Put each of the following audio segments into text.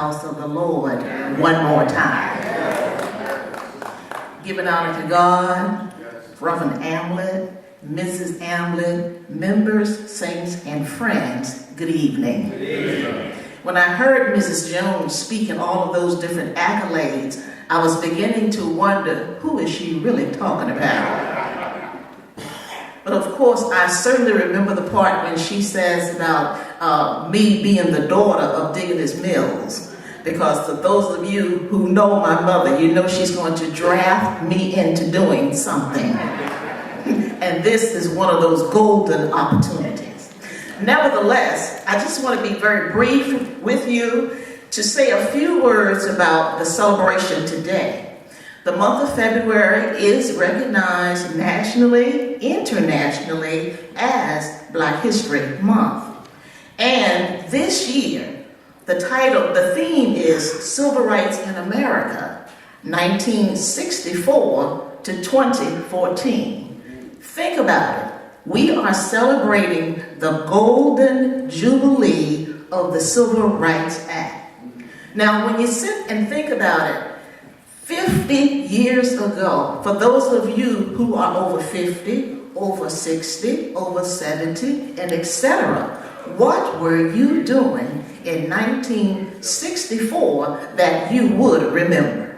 house of the Lord one more time. Giving honor to God, Reverend Amlett, Mrs. Amlett, members, saints, and friends, good evening. Good evening. When I heard Mrs. Jones speaking all of those different accolades, I was beginning to wonder, who is she really talking about? But of course, I certainly remember the part when she says about me being the daughter of Diggins Mills. Because for those of you who know my mother, you know she's going to draft me into doing something. And this is one of those golden opportunities. Nevertheless, I just want to be very brief with you to say a few words about the celebration today. The month of February is recognized nationally, internationally as Black History Month. And this year, the theme is Civil Rights in America, 1964 to 2014. Think about it. We are celebrating the Golden Jubilee of the Civil Rights Act. Now, when you sit and think about it, 50 years ago, for those of you who are over 50, over 60, over 70, and etc., what were you doing in 1964 that you would remember?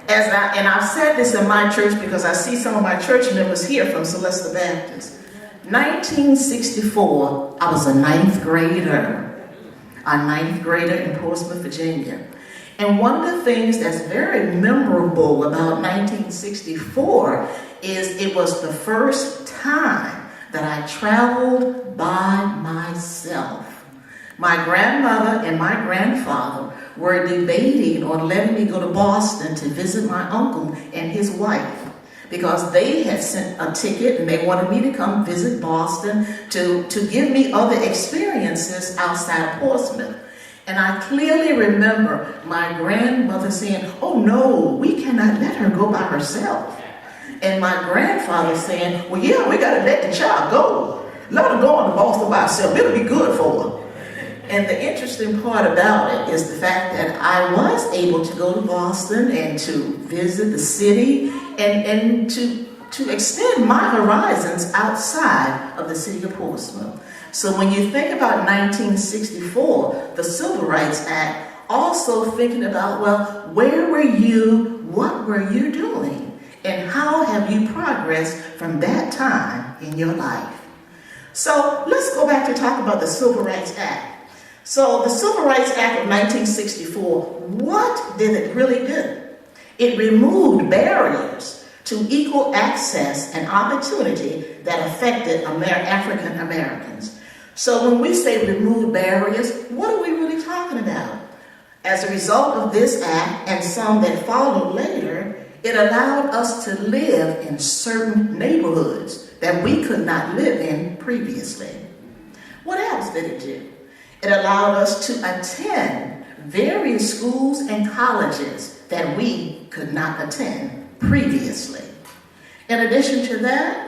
And I've said this in my church because I see some of my church members here from Celeste Baptist. 1964, I was a ninth grader in Portsmouth, Virginia. And one of the things that's very memorable about 1964 is it was the first time that I traveled by myself. My grandmother and my grandfather were debating on letting me go to Boston to visit my uncle and his wife because they had sent a ticket and they wanted me to come visit Boston to give me other experiences outside of Portsmouth. And I clearly remember my grandmother saying, "Oh no, we cannot let her go by herself." And my grandfather saying, "Well, yeah, we got to let the child go. Let her go on to Boston by herself. It'll be good for her." And the interesting part about it is the fact that I was able to go to Boston and to visit the city and to extend my horizons outside of the city of Portsmouth. So when you think about 1964, the Civil Rights Act, also thinking about, well, where were you, what were you doing, and how have you progressed from that time in your life? So let's go back to talk about the Civil Rights Act. So the Civil Rights Act of 1964, what did it really do? It removed barriers to equal access and opportunity that affected African Americans. So when we say remove barriers, what are we really talking about? As a result of this act and some that followed later, it allowed us to live in certain neighborhoods that we could not live in previously. What else did it do? It allowed us to attend various schools and colleges that we could not attend previously. In addition to that,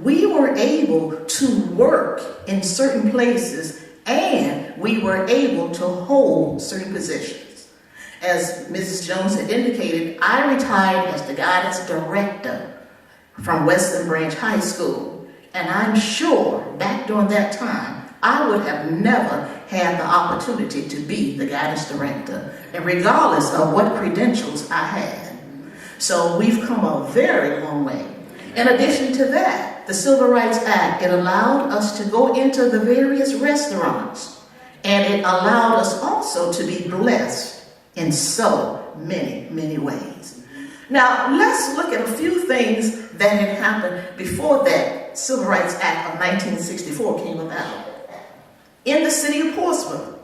we were able to work in certain places and we were able to hold certain positions. As Mrs. Jones had indicated, I retired as the guidance director from Western Branch High School. And I'm sure back during that time, I would have never had the opportunity to be the guidance director, and regardless of what credentials I had. So we've come a very long way. In addition to that, the Civil Rights Act, it allowed us to go into the various restaurants, and it allowed us also to be blessed in so many, many ways. Now, let's look at a few things that had happened before that Civil Rights Act of 1964 came about. In the city of Portsmouth,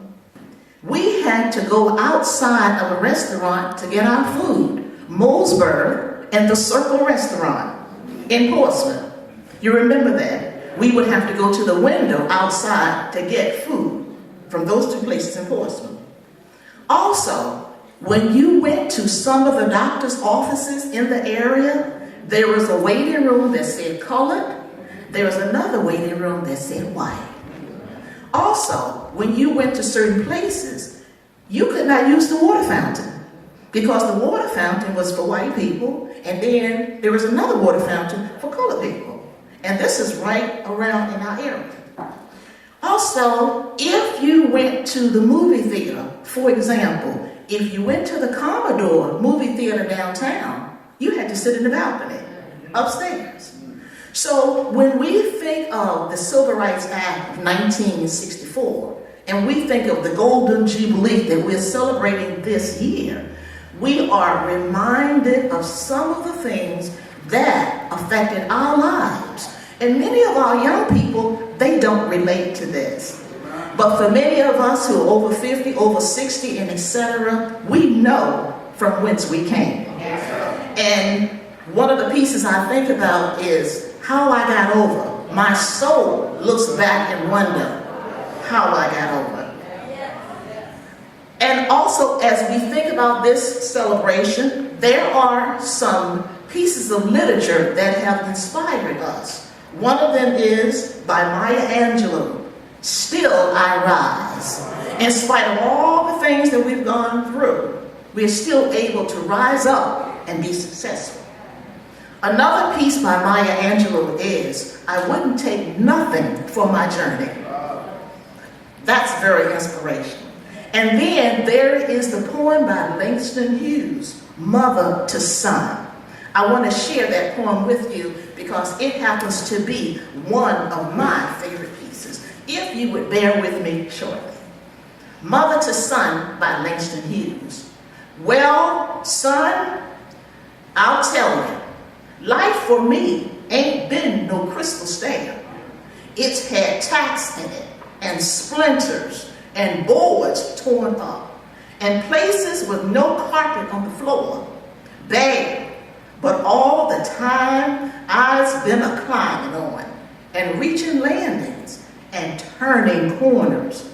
we had to go outside of a restaurant to get our food. Mosberg and the Circle Restaurant in Portsmouth. You remember that? We would have to go to the window outside to get food from those two places in Portsmouth. Also, when you went to some of the doctor's offices in the area, there was a waiting room that said colored. There was another waiting room that said white. Also, when you went to certain places, you could not use the water fountain because the water fountain was for white people, and then there was another water fountain for colored people. And this is right around in our area. Also, if you went to the movie theater, for example, if you went to the Commodore movie theater downtown, you had to sit in the balcony upstairs. So when we think of the Civil Rights Act of 1964, and we think of the Golden Jubilee that we're celebrating this year, we are reminded of some of the things that affected our lives. And many of our young people, they don't relate to this. But for many of us who are over 50, over 60, and etc., we know from whence we came. And one of the pieces I think about is how I got over. My soul looks back and wonder how I got over. And also, as we think about this celebration, there are some pieces of literature that have inspired us. One of them is by Maya Angelou, Still I Rise. In spite of all the things that we've gone through, we're still able to rise up and be successful. Another piece by Maya Angelou is, I wouldn't take nothing for my journey. That's very inspirational. And then there is the poem by Langston Hughes, Mother to Son. I want to share that poem with you because it happens to be one of my favorite pieces. If you would bear with me shortly. Mother to Son by Langston Hughes. Well, son, I'll tell you, life for me ain't been no crystal stair. It's had tacks in it, and splinters, and boards torn up, and places with no carpet on the floor. Bare. But all the time, I've been a climbing on, and reaching landings, and turning corners,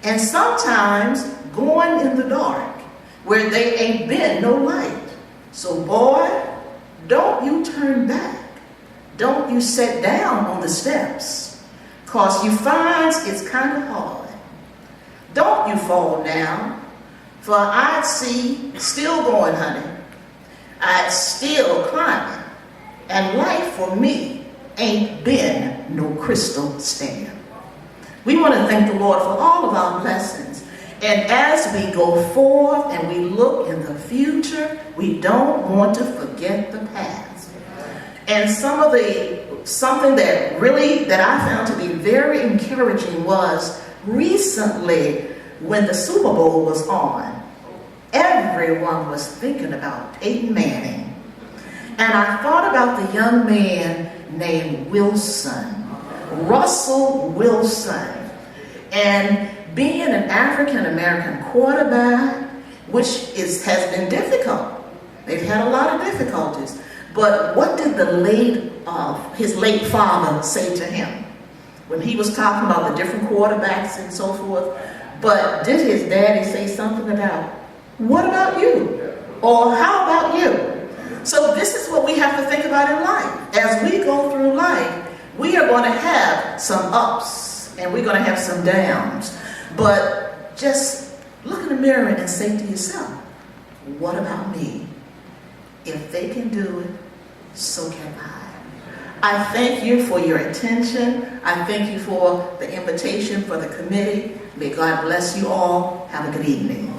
and sometimes going in the dark, where there ain't been no light. So boy, don't you turn back. Don't you sit down on the steps, 'cause you find it's kind of hard. Don't you fall down, for I'd see still going, honey. I'd still climbing, and life for me ain't been no crystal stair. We want to thank the Lord for all of our blessings. And as we go forth and we look in the future, we don't want to forget the past. And something that I found to be very encouraging was recently when the Super Bowl was on, everyone was thinking about Peyton Manning. And I thought about the young man named Wilson, Russell Wilson. And being an African-American quarterback, which has been difficult. They've had a lot of difficulties. But what did his late father say to him when he was talking about the different quarterbacks and so forth? But did his daddy say something about, what about you? Or how about you? So this is what we have to think about in life. As we go through life, we are going to have some ups and we're going to have some downs. But just look in the mirror and say to yourself, what about me? If they can do it, so can I. I thank you for your attention. I thank you for the invitation for the committee. May God bless you all. Have a good evening.